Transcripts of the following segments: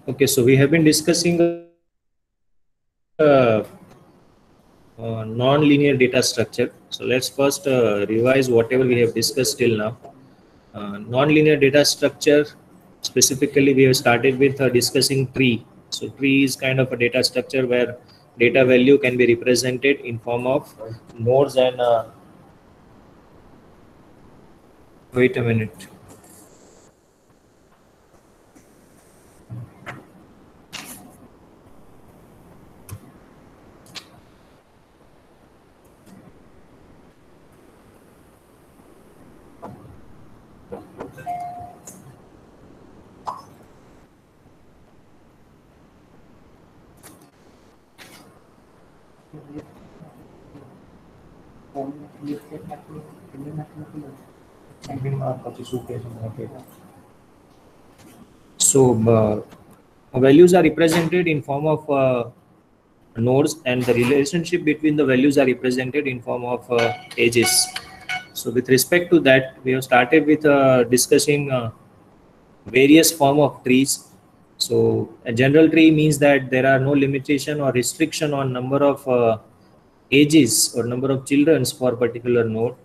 Okay, so we have been discussing non-linear data structure. So let's first revise whatever we have discussed till now. Non-linear data structure, specifically we have started with discussing tree. So tree is kind of a data structure where data value can be represented in form of nodes and wait a minute. So values are represented in form of nodes, and the relationship between the values are represented in form of edges. So with respect to that, we have started with discussing various form of trees. So a general tree means that there are no limitation or restriction on number of ages or number of children for a particular node.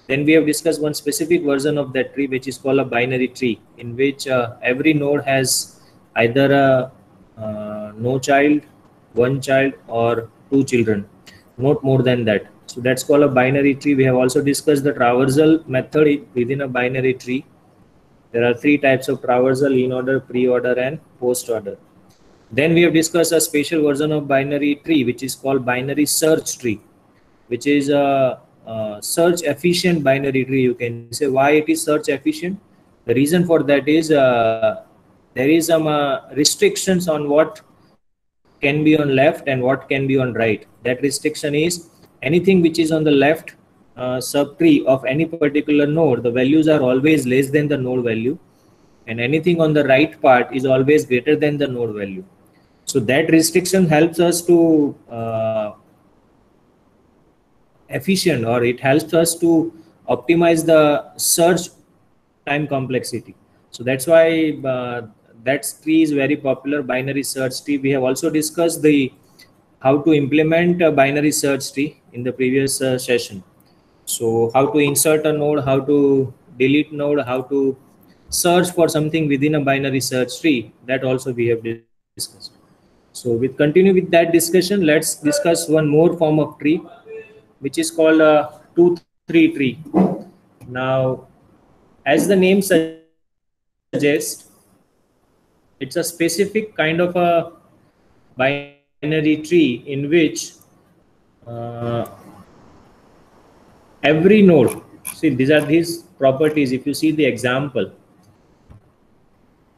Then we have discussed one specific version of that tree, which is called a binary tree, in which every node has either a no child, one child, or two children, not more than that. So that's called a binary tree. We have also discussed the traversal method within a binary tree. There are three types of traversal: in order, pre-order, and post-order. Then we have discussed a special version of binary tree, which is called binary search tree, which is a search efficient binary tree. You can say why it is search efficient. The reason for that is there is some restrictions on what can be on left and what can be on right. That restriction is anything which is on the left subtree of any particular node, the values are always less than the node value, and anything on the right part is always greater than the node value. So that restriction helps us to efficient, or it helps us to optimize the search time complexity. So that's why that tree is very popular, binary search tree. We have also discussed the how to implement a binary search tree in the previous session. So how to insert a node, how to delete node, how to search for something within a binary search tree, that also we have discussed. So with continue with that discussion, let's discuss one more form of tree, which is called a 2-3 tree. Now, as the name suggests, it's a specific kind of a binary tree in which uh, every node, see, these are these properties. If you see the example,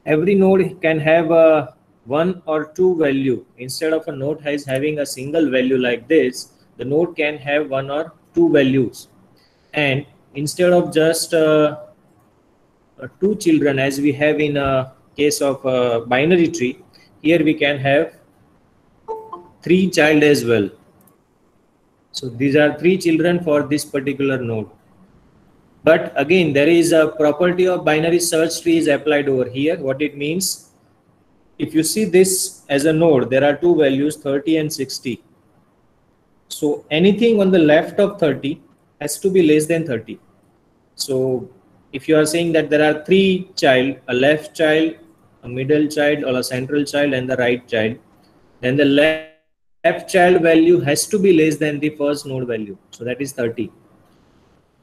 every node can have a one or two value. Instead of a node has having a single value like this, the node can have one or two values. And instead of just two children, as we have in a case of a binary tree, here we can have three child as well. So these are three children for this particular node. But again, there is a property of binary search tree is applied over here. What it means, if you see this as a node, there are two values, 30 and 60. So anything on the left of 30 has to be less than 30. So if you are saying that there are three child, a left child, a middle child, or a central child, and the right child, then the left child value has to be less than the first node value. So that is 30.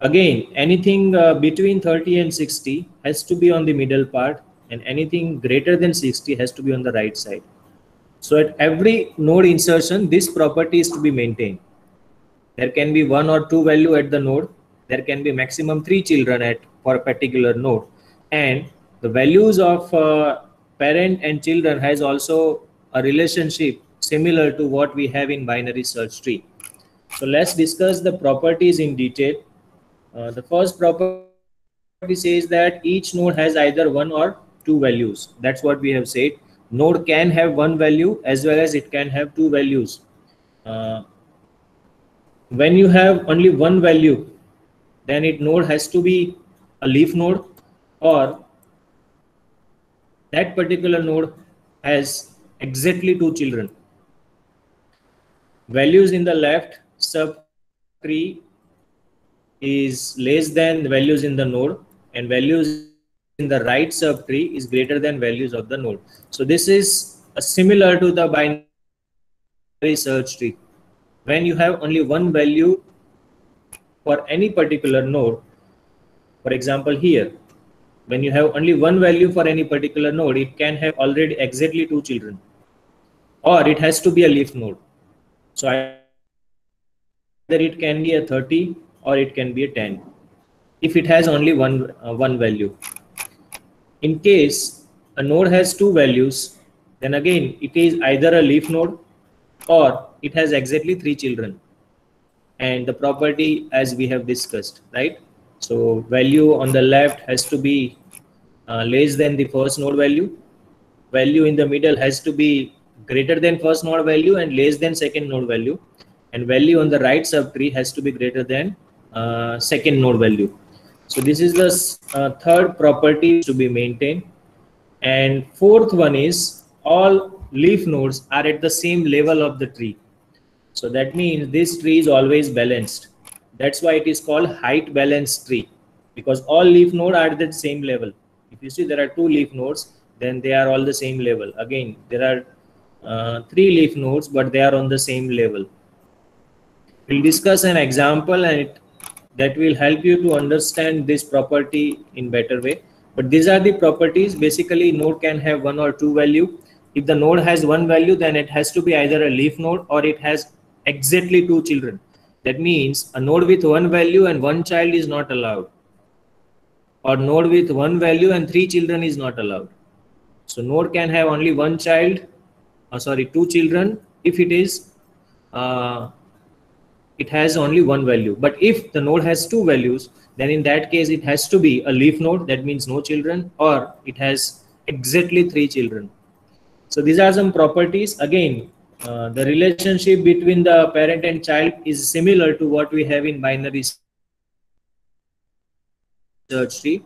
Again, anything between 30 and 60 has to be on the middle part, and anything greater than 60 has to be on the right side. So at every node insertion, this property is to be maintained. There can be one or two value at the node. There can be maximum three children at for a particular node, and the values of parent and children has also a relationship similar to what we have in binary search tree. So let's discuss the properties in detail. The first property says that each node has either one or two values. That's what we have said. Node can have one value as well as it can have two values. Uh, when you have only one value, then it node has to be a leaf node, or that particular node has exactly two children. Values in the left subtree is less than values in the node, and values in the right subtree is greater than values of the node. So this is similar to the binary search tree. When you have only one value for any particular node, for example here, when you have only one value for any particular node, it can have already exactly two children, or it has to be a leaf node. So either it can be a 30 or it can be a 10 if it has only one value. In case a node has two values, then again it is either a leaf node or it has exactly three children. And the property as we have discussed, right? So value on the left has to be less than the first node value. Value in the middle has to be greater than first node value and less than second node value. And value on the right subtree has to be greater than second node value. So this is the third property to be maintained. And fourth one is all leaf nodes are at the same level of the tree. So that means this tree is always balanced. That's why it is called height balanced tree, because all leaf nodes are at the same level. If you see there are two leaf nodes, then they are all the same level. Again, there are three leaf nodes, but they are on the same level. We'll discuss an example and that will help you to understand this property in better way. But these are the properties. Basically, node can have one or two value. If the node has one value, then it has to be either a leaf node or it has exactly two children. That means a node with one value and one child is not allowed, or node with one value and three children is not allowed. So node can have only one child, two children if it has only one value. But if the node has two values, then in that case it has to be a leaf node, that means no children, or it has exactly three children. So these are some properties. Again, the relationship between the parent and child is similar to what we have in binary search tree.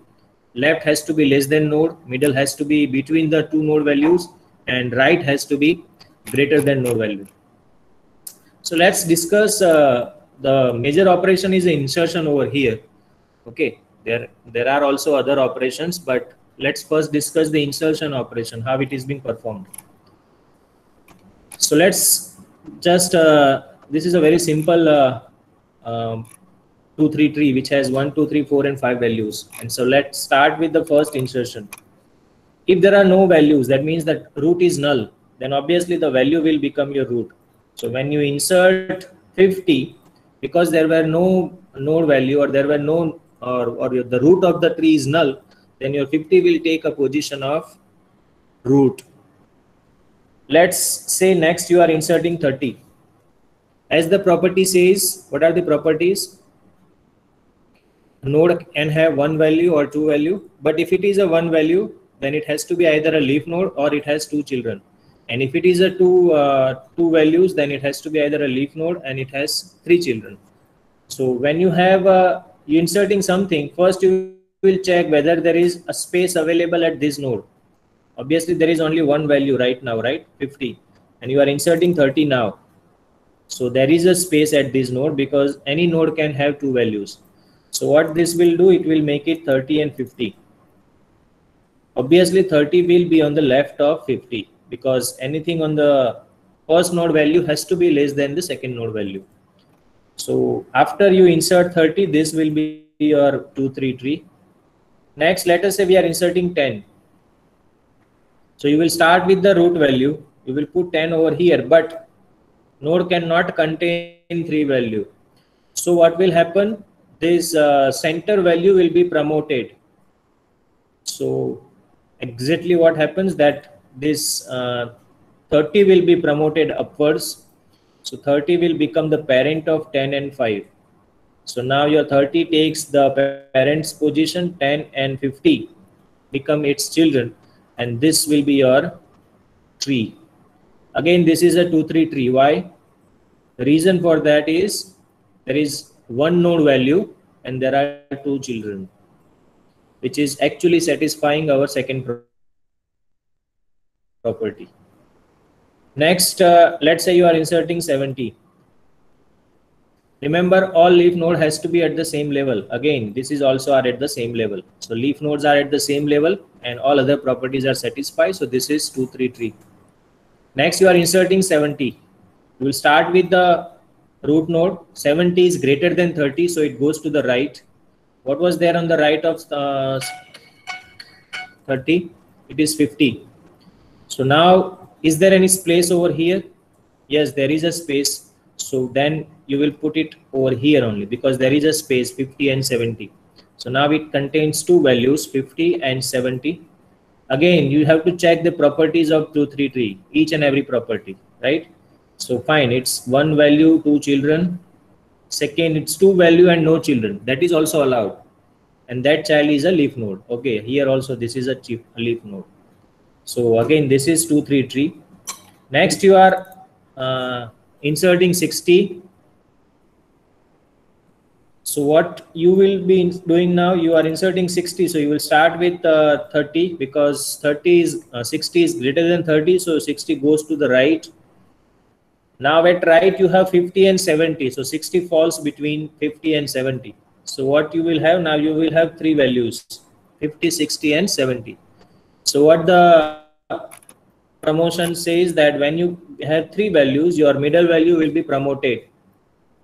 Left has to be less than node, middle has to be between the two node values, and right has to be greater than node value. So let's discuss the major operation is the insertion over here. Okay, there are also other operations, but let's first discuss the insertion operation, how it is being performed. So let's just this is a very simple 2-3 tree which has 1, 2, 3, 4 and 5 values. And so let's start with the first insertion. If there are no values, that means that root is null, then obviously the value will become your root. So when you insert 50, because there were no node value, or there were no or the root of the tree is null, then your 50 will take a position of root. Let's say next you are inserting 30. As the property says, what are the properties? A node can have one value or two value, but if it is a one value, then it has to be either a leaf node or it has two children. And if it is a two values, then it has to be either a leaf node and it has three children. So when you have you inserting something, first you will check whether there is a space available at this node. Obviously there is only one value right now, right? 50, and you are inserting 30 now. So there is a space at this node because any node can have two values. So what this will do, it will make it 30 and 50. Obviously 30 will be on the left of 50 because anything on the first node value has to be less than the second node value. So after you insert 30, this will be your 2-3 tree. Next, let us say we are inserting 10. So you will start with the root value. You will put 10 over here, but node cannot contain 3 value. So what will happen? This center value will be promoted. So exactly what happens, that this 30 will be promoted upwards. So 30 will become the parent of 10 and 5. So now your 30 takes the parent's position, 10 and 50 become its children, and this will be your tree. Again, this is a 2-3 tree. Why? The reason for that is there is one node value and there are two children, which is actually satisfying our second property. property. Next, let's say you are inserting 70. Remember, all leaf node has to be at the same level. Again, this is also are at the same level. So leaf nodes are at the same level and all other properties are satisfied. So this is 2, 3 tree. Next, you are inserting 70. You will start with the root node. 70 is greater than 30, so it goes to the right. What was there on the right of 30? It is 50. So now, is there any space over here? Yes, there is a space. So then you will put it over here only because there is a space 50 and 70. So now it contains two values 50 and 70. Again, you have to check the properties of 2, 3 tree, each and every property, right? So fine, it's one value, two children. Second, it's two value and no children. That is also allowed. And that child is a leaf node. Okay, here also this is a leaf node. So again, this is 2, 3 tree. Next, you are inserting 60. So what you will be doing now, you are inserting 60. So you will start with 30 because 30 is 60 is greater than 30. So 60 goes to the right. Now at right you have 50 and 70. So 60 falls between 50 and 70. So what you will have now, you will have three values 50, 60 and 70. So what the promotion says that when you have three values, your middle value will be promoted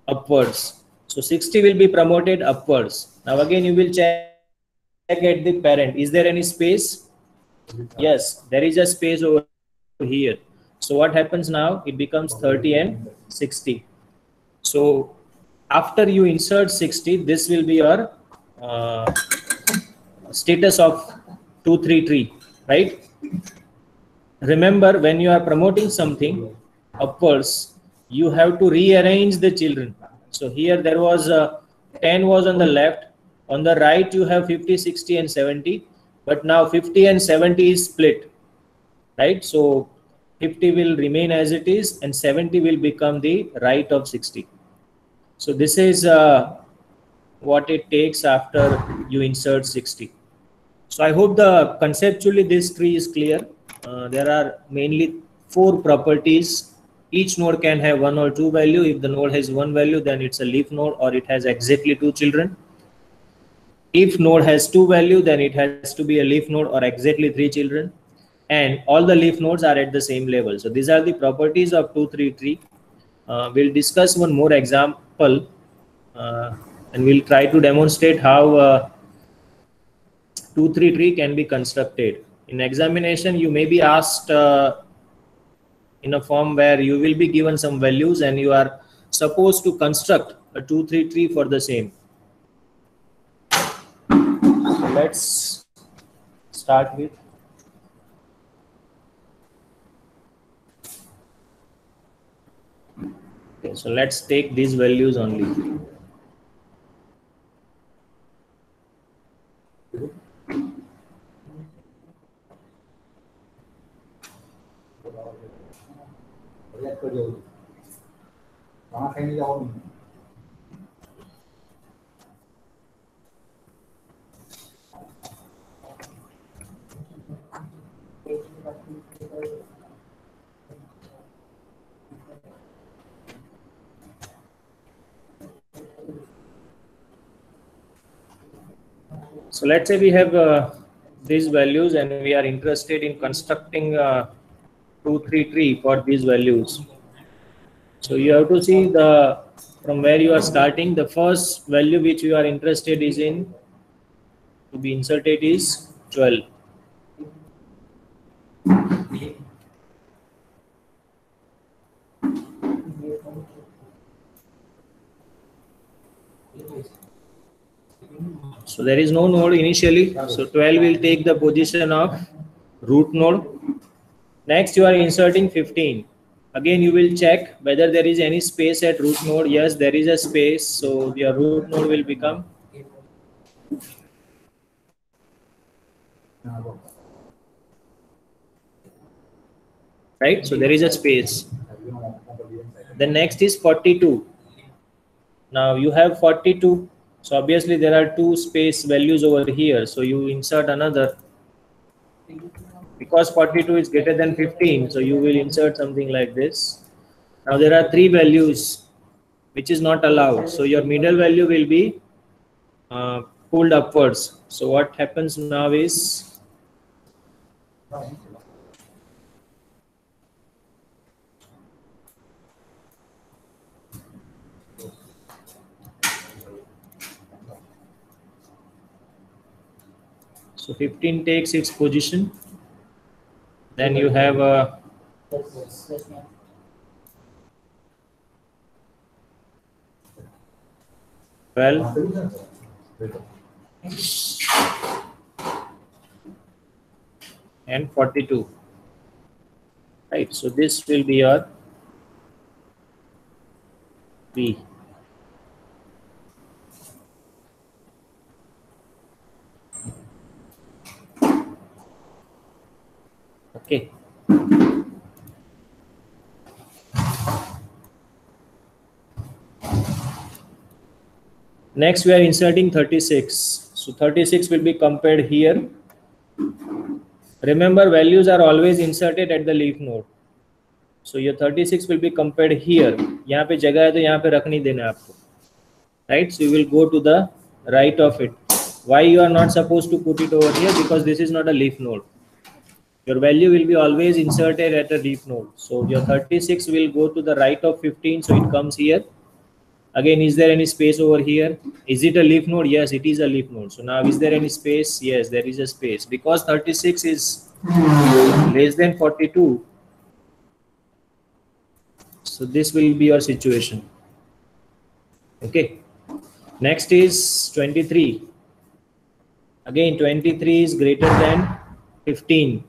upwards. So 60 will be promoted upwards. Now again you will check at the parent. Is there any space? Yes, there is a space over here. So what happens now? It becomes 30 and 60. So after you insert 60, this will be your status of 2, 3 tree, right? Remember, when you are promoting something upwards, you have to rearrange the children. So here there was 10 was on the left. On the right, you have 50, 60 and 70. But now 50 and 70 is split, right? So 50 will remain as it is and 70 will become the right of 60. So this is what it takes after you insert 60. So I hope the conceptually this tree is clear. There are mainly 4 properties. Each node can have 1 or 2 value. If the node has 1 value, then it's a leaf node or it has exactly 2 children. If node has 2 value, then it has to be a leaf node or exactly 3 children. And all the leaf nodes are at the same level. So these are the properties of 2, 3 tree. We'll discuss one more example and we'll try to demonstrate how 2, 3 tree can be constructed. In examination, you may be asked in a form where you will be given some values and you are supposed to construct a 2, 3 tree for the same. So let's start with. Okay, so let's take these values only. So let's say we have these values and we are interested in constructing 2, 3 tree for these values. So you have to see from where you are starting. The first value which you are interested is in to be inserted is 12. So there is no node initially. So 12 will take the position of root node. Next you are inserting 15. Again you will check whether there is any space at root node. Yes, there is a space. So your root node will become right. So there is a space. The next is 42. Now you have 42. So obviously there are 2 space values over here. So you insert another because 42 is greater than 15, so you will insert something like this. Now there are three values which is not allowed, so your middle value will be pulled upwards. So what happens now is so 15 takes its position, then you have a 12 and 42, right? So this will be your B. Okay. Next we are inserting 36. So 36 will be compared here. Remember, values are always inserted at the leaf node. So your 36 will be compared here. यहाँ पे जगह है तो यहाँ पे रख नहीं देना आपको, right? So you will go to the right of it. Why you are not supposed to put it over here? Because this is not a leaf node. Your value will be always inserted at a leaf node. So your 36 will go to the right of 15, so it comes here. Again, is there any space over here? Is it a leaf node? Yes, it is a leaf node. So now is there any space? Yes, there is a space. Because 36 is less than 42, so this will be your situation. Okay. Next is 23. Again, 23 is greater than 15.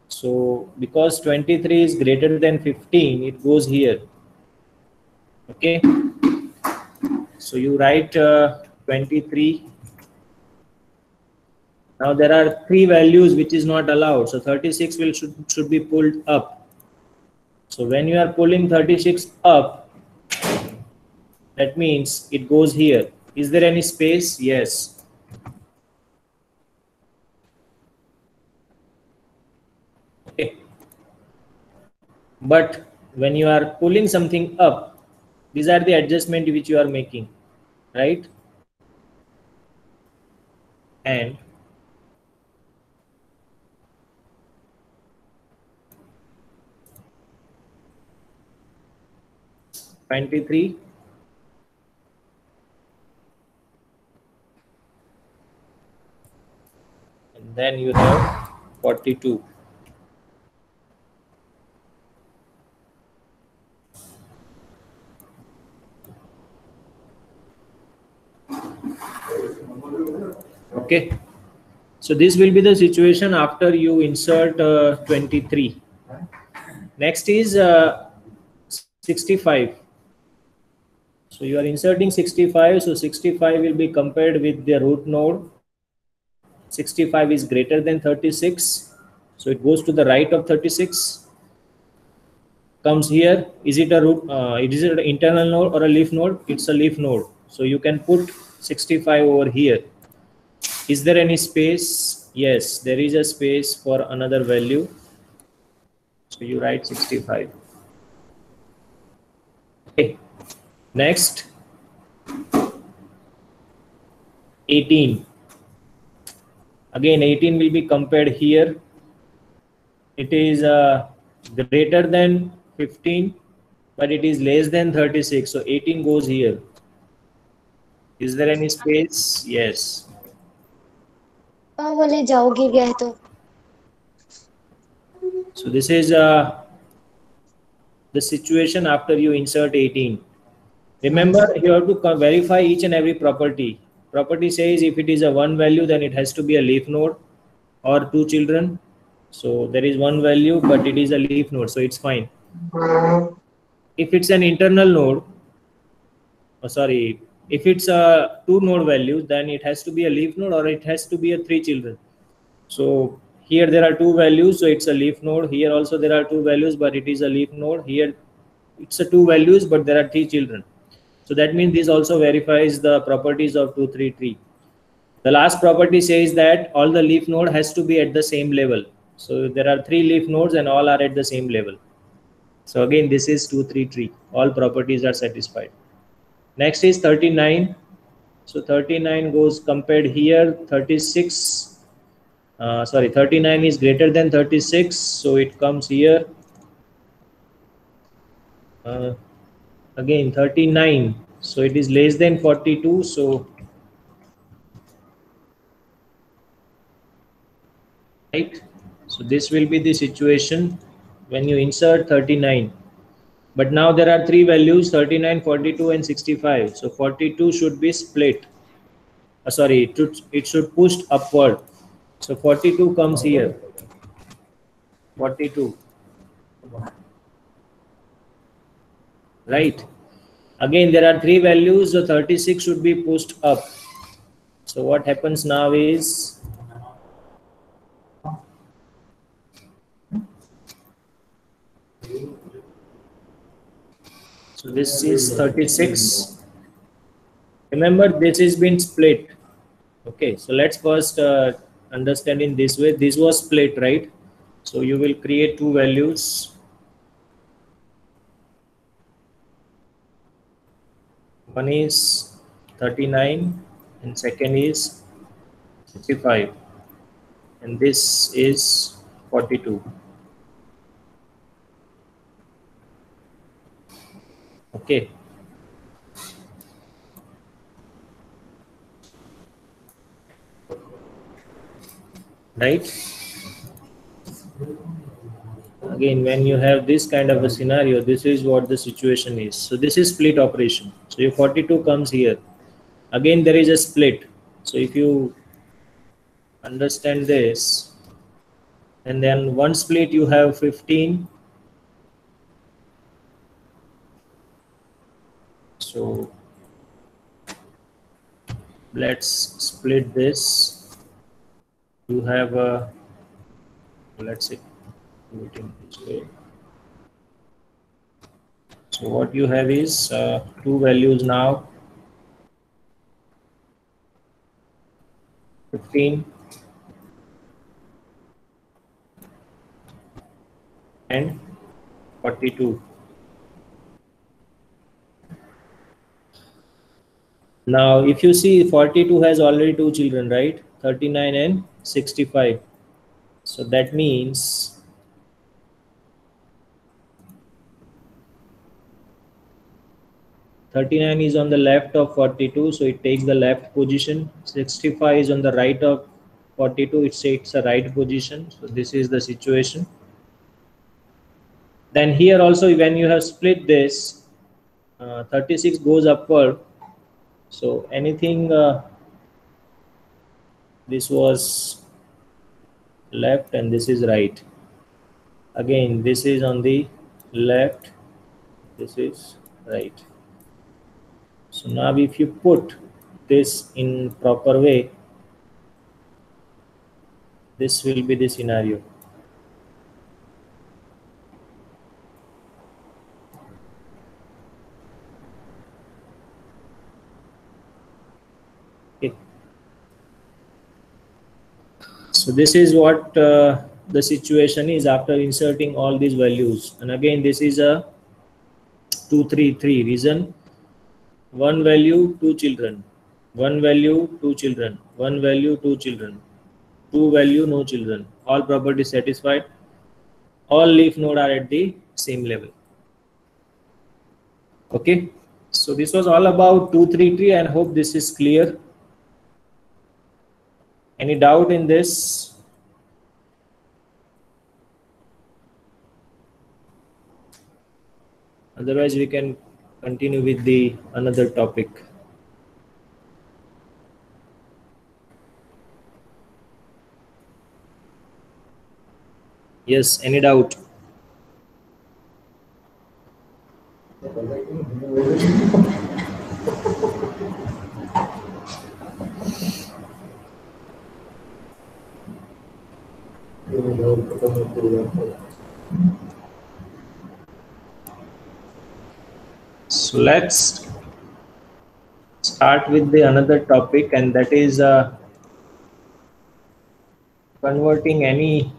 So because 23 is greater than 15, it goes here. Okay. So you write 23. Now there are three values which is not allowed. So 36 should be pulled up. So when you are pulling 36 up, that means it goes here. Is there any space? Yes. Okay. But when you are pulling something up, these are the adjustment which you are making, right? And (23) and then you have 42. Okay, so this will be the situation after you insert 23. Next is 65. So you are inserting 65, so 65 will be compared with the root node. 65 is greater than 36, so it goes to the right of 36, comes here. Is it a root? Is it an internal node or a leaf node? It's a leaf node, so you can put 65 over here. Is there any space? Yes, there is a space for another value, so you write 65. Okay. Next, 18. Again, 18 will be compared here. It is greater than 15, but it is less than 36. So 18 goes here. Is there any space? Yes. So this is the situation after you insert 18. Remember, you have to verify each and every property. Property says if it is a one value, then it has to be a leaf node or two children. So there is one value, but it is a leaf node, so it's fine. If it's an internal node, if it's a two node value, then it has to be a leaf node or it has to be a three children. So here there are two values, so it's a leaf node. Here also there are two values, but it is a leaf node. Here it's a two values, but there are three children. So that means this also verifies the properties of 2, 3 tree. The last property says that all the leaf node has to be at the same level. So there are 3 leaf nodes and all are at the same level. So again, this is 2-3 tree. All properties are satisfied. Next is 39. So 39 goes compared here. 36. 39 is greater than 36. So it comes here. Again 39. So it is less than 42. So right. So this will be the situation when you insert 39. But now there are 3 values, 39, 42 and 65. So 42 should be split. It should push upward. So 42 comes here. 42. Right. Again, there are 3 values. So 36 should be pushed up. So what happens now is so this is 36. Remember, this is been split. Okay, so let's first understand in this way. This was split, right? So you will create 2 values. One is 39 and second is 65, and this is 42. Okay. Right. Again, when you have this kind of a scenario, this is what the situation is. So this is split operation. So your 42 comes here. Again, there is a split. So if you understand this, and then one split you have 15. So let's split this. You have a, let's say, do it in this way. So what you have is 2 values now, 15 and 42. Now, if you see, 42 has already 2 children, right? 39 and 65. So that means (39) is on the left of 42, so it takes the left position. 65 is on the right of 42, it takes a right position. So this is the situation. Then here also, when you have split this, 36 goes upward. So anything, this was left and this is right. Again, this is on the left, this is right. So now if you put this in proper way, this will be the scenario. Okay. So this is what the situation is after inserting all these values. And again, this is a 2-3-3 reason. 1 value, 2 children. 1 value, 2 children. 1 value, 2 children. 2 value, no children. All properties satisfied. All leaf node are at the same level. Okay. So this was all about 2-3-3, and hope this is clear. Any doubt in this? Otherwise, we can continue with the another topic. Yes, any doubt? So let's start with the another topic, and that is converting any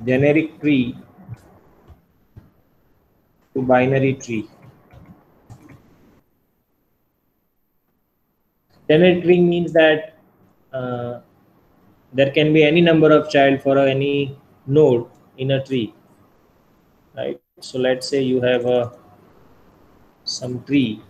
generic tree to binary tree. Generic tree means that uh, there can be any number of child for any node in a tree, right? So let's say you have some tree.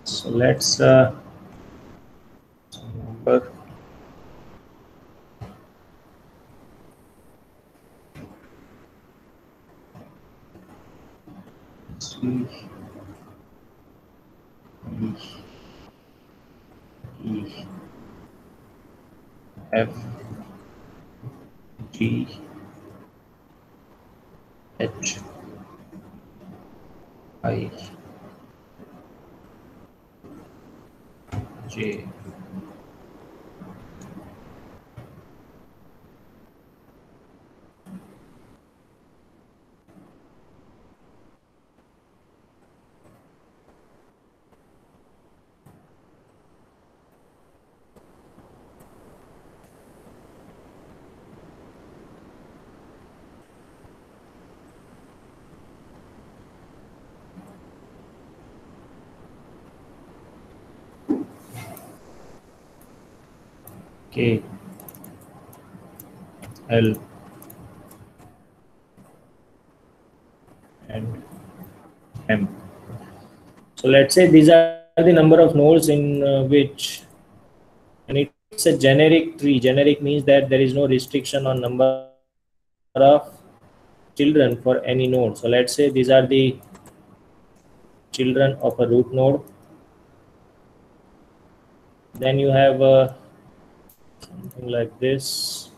So let's number C, E, F, G, H, I, J. K, L, and M. So let's say these are the number of nodes in which, and it's a generic tree. Generic means that there is no restriction on number of children for any node. So let's say these are the children of a root node. Then you have something like this.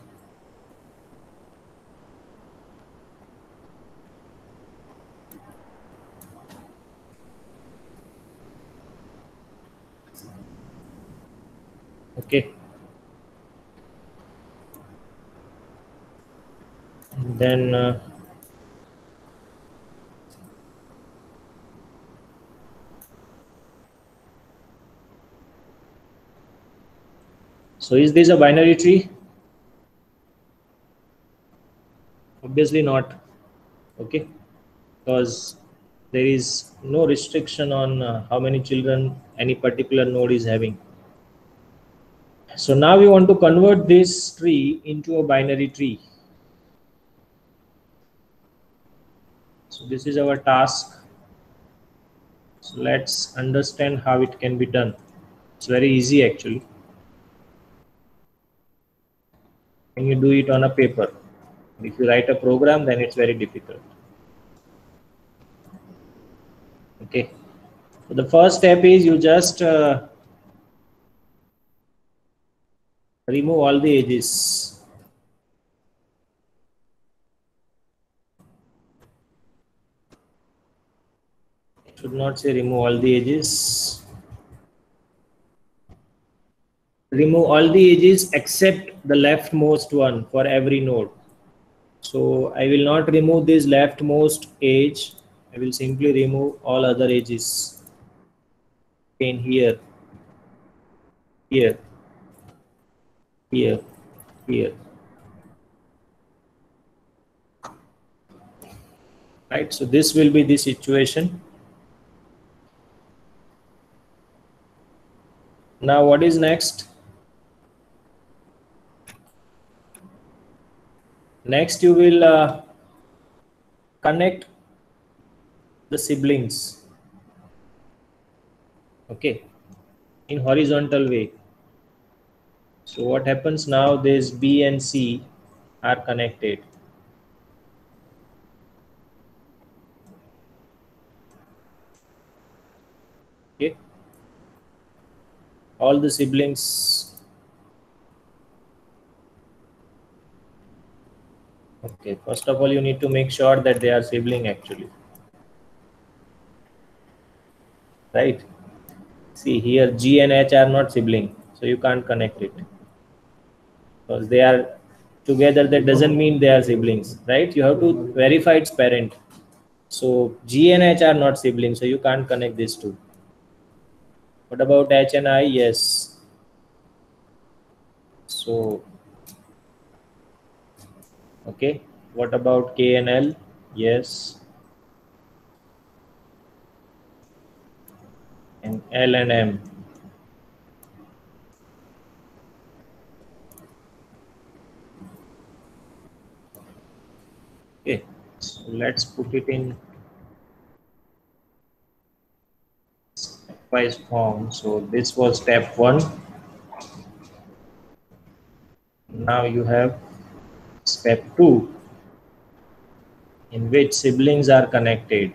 Okay. Then so is this a binary tree? Obviously not. Okay, because there is no restriction on how many children any particular node is having. So now we want to convert this tree into a binary tree. So this is our task. So let's understand how it can be done. It's very easy actually. When you do it on a paper. If you write a program, then it's very difficult. Okay. So the first step is you just remove all the edges. Should not say remove all the edges. Remove all the edges except the leftmost one for every node. So I will not remove this leftmost edge. I will simply remove all other edges. In here, here, here, here. Right. So this will be the situation. Now what is next? Next you will connect the siblings. Okay, in horizontal way. So what happens now, this B and C are connected. Okay, all the siblings Okay, first of all, you need to make sure that they are sibling actually, right? See here, G and H are not sibling, so you can't connect it because they are together. That doesn't mean they are siblings, right? You have to verify its parent. So G and H are not siblings, so you can't connect these two. What about H and I? Yes. So okay. What about K and L? Yes. And L and M. Okay. So let's put it in stepwise form. So this was step one. Now you have step two, in which siblings are connected.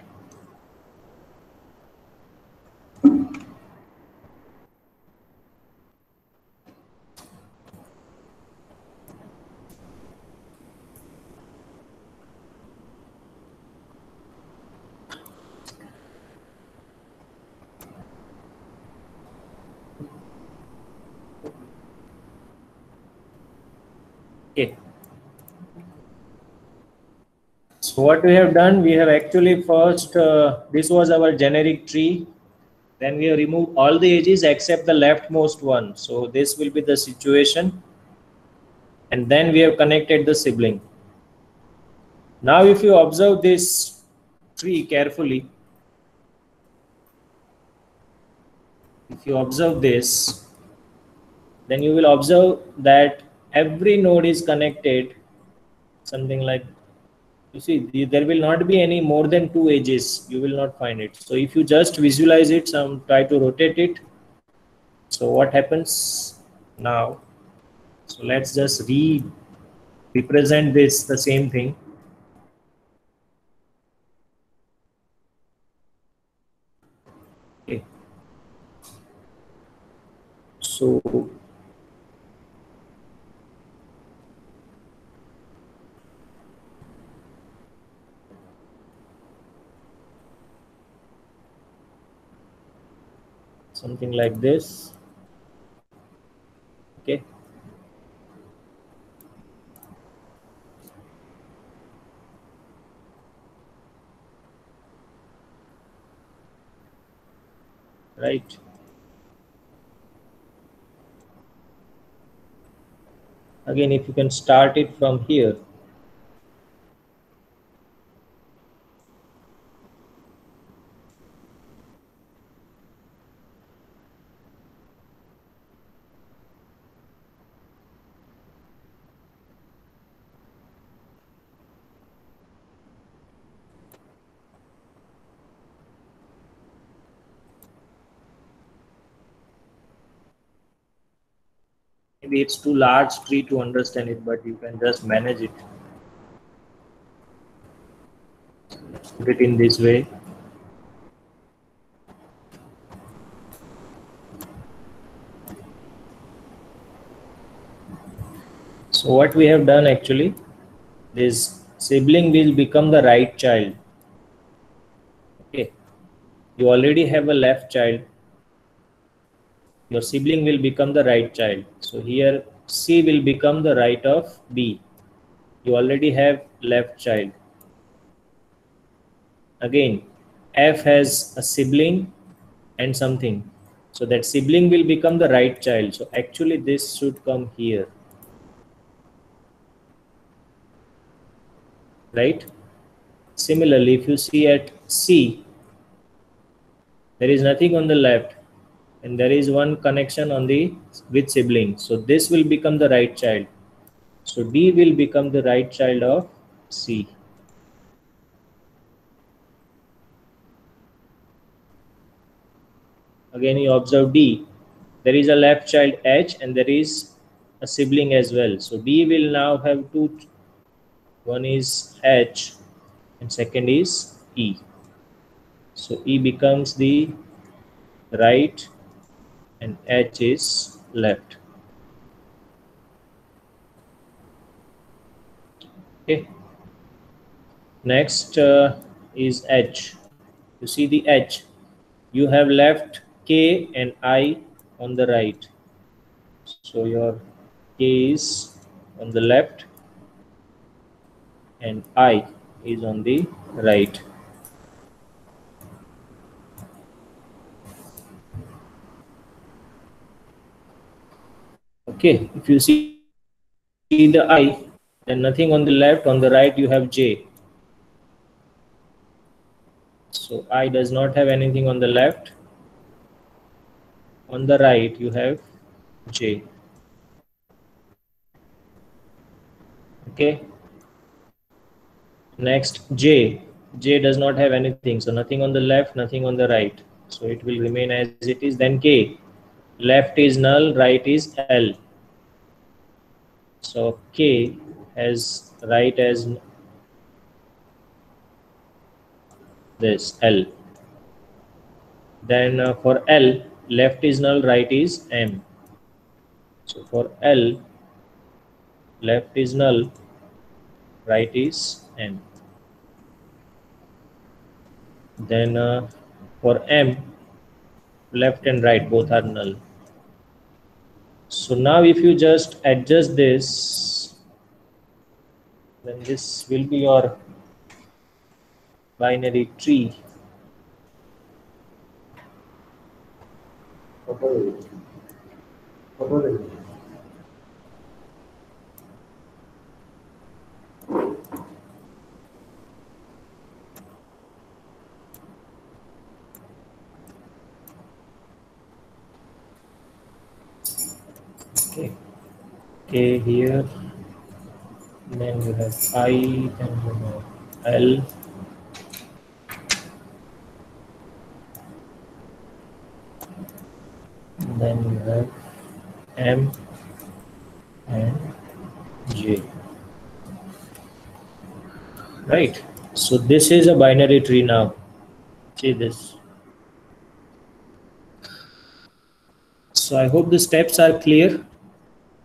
Okay. So what we have done, we have actually first, this was our generic tree. Then we have removed all the edges except the leftmost one. So this will be the situation. And then we have connected the sibling. Now if you observe this tree carefully, if you observe this, then you will observe that every node is connected, something like, you see, there will not be any more than two edges. You will not find it. So if you just visualize it, try to rotate it. So what happens now? So let's just represent this the same thing. Okay. So something like this. Okay. Right. Again, if you can start it from here. Maybe it's too large tree to understand it, but you can just manage it. Put it in this way. So what we have done actually, this sibling will become the right child. Okay. You already have a left child. Your sibling will become the right child. So here C will become the right of B. You already have left child. Again, F has a sibling and something. So that sibling will become the right child. So actually this should come here. Right? Similarly, if you see at C, there is nothing on the left and there is one connection on the with sibling. So this will become the right child. So D will become the right child of C. Again, you observe D. There is a left child H and there is a sibling as well. So D will now have two. One is H and second is E. So E becomes the right and H is left. Okay. Next is H. You see the H. You have left K and I on the right. So your K is on the left and I is on the right. Okay, if you see the I, then nothing on the left. On the right, you have J. So I does not have anything on the left. On the right, you have J. Okay. Next, J. J does not have anything. So nothing on the left, nothing on the right. So it will remain as it is. Then K. Left is null, right is L. So K has right as this L. Then for L, left is null, right is M. So for L, left is null, right is M. Then for M, left and right both are null. So now if you just adjust this, then this will be your binary tree. Okay. K here, then you have I, then you have L, then you have M and J. Right. So this is a binary tree now. See this. So I hope the steps are clear.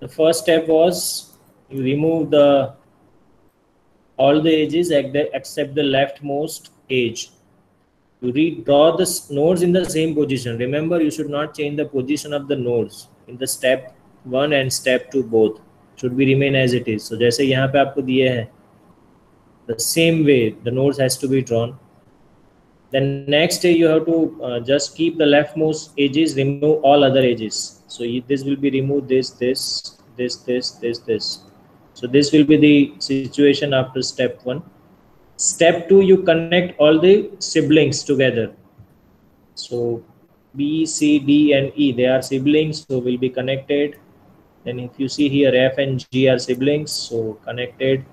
The first step was you remove all the edges except the leftmost edge. You redraw the nodes in the same position. Remember, you should not change the position of the nodes in the step 1 and step 2 both. Should be remain as it is. So जैसे यहाँ पे आपको दिए हैं, the same way the nodes has to be drawn. Then next day you have to just keep the leftmost edges, remove all other edges. So this will be removed, this. So this will be the situation after step 1. Step 2, you connect all the siblings together. So B, C, D and E, they are siblings, so will be connected. Then if you see here, F and G are siblings, so connected.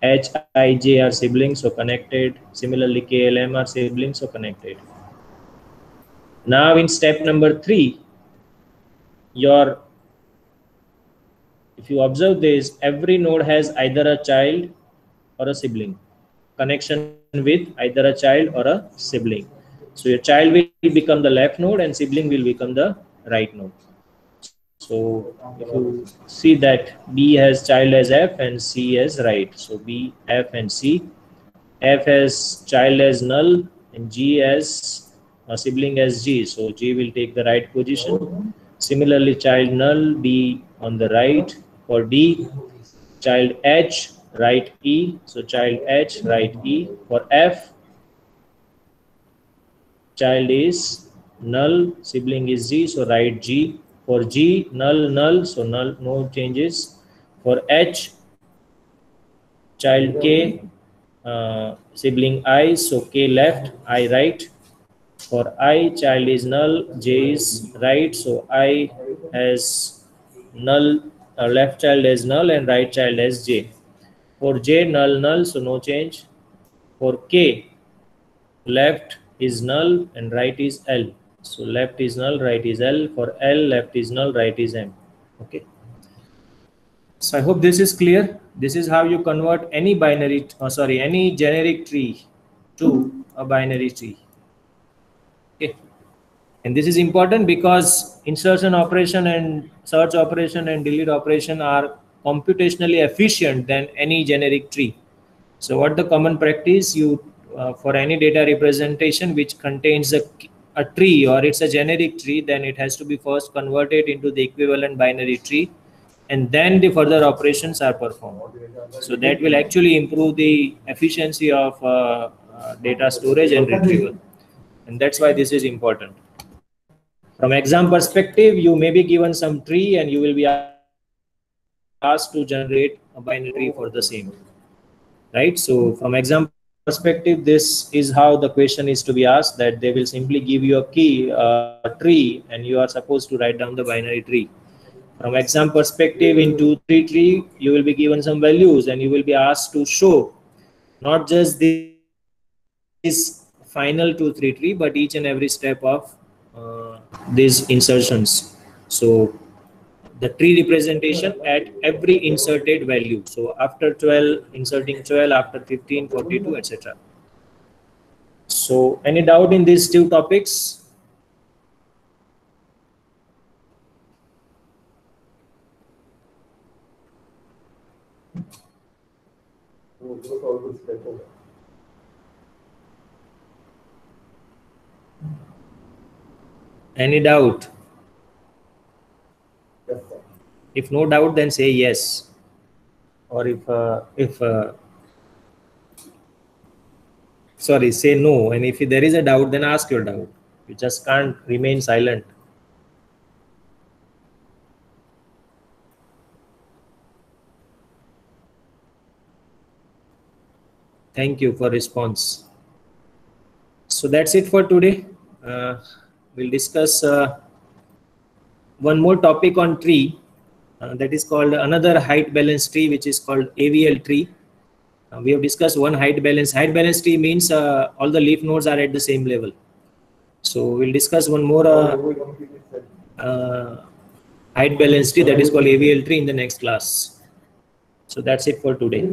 H, I, J are siblings, so connected. Similarly, K, L, M are siblings, so connected. Now in step number 3, if you observe this, every node has either a child or a sibling. Connection with either a child or a sibling. So your child will become the left node and sibling will become the right node. So if you see that B has child as F and C as right. So B, F and C. F has child as null and G as a sibling as G. So G will take the right position. Similarly, child null, D on the right. For D, child H, right E. So child H, right E. For F, child is null, sibling is G, so right G. For G, null, so null, no changes. For H, child K, sibling I, so K left, I right. For I, child is null, J is right, so I has null, left child as null and right child as J. For J, null, so no change. For K, left is null and right is L. So left is null, right is L. For L, left is null, right is M. Okay. So I hope this is clear. This is how you convert any any generic tree to a binary tree. Okay. And this is important because insertion operation and search operation and delete operation are computationally efficient than any generic tree. So what the common practice, you for any data representation which contains a tree or it's a generic tree, then it has to be first converted into the equivalent binary tree, and then the further operations are performed. So that will actually improve the efficiency of data storage and retrieval, and that's why this is important. From exam perspective, you may be given some tree and you will be asked to generate a binary tree for the same, right? So from exam perspective, this is how the question is to be asked, that they will simply give you a key tree and you are supposed to write down the binary tree. From exam perspective, in 2-3 tree, you will be given some values and you will be asked to show not just this final 2-3 tree, but each and every step of these insertions. So the tree representation at every inserted value. So after 12, inserting 12, after 15, 42, etc. So any doubt in these two topics? Any doubt? Yes, sir. If no doubt, then say yes. Or if sorry, say no. And if there is a doubt, then ask your doubt. You just can't remain silent. Thank you for response. So that's it for today. We'll discuss one more topic on tree, that is called another height balance tree, which is called AVL tree. We have discussed one height balance. Height balance tree means all the leaf nodes are at the same level. So we'll discuss one more height balance tree, that is called AVL tree, in the next class. So that's it for today.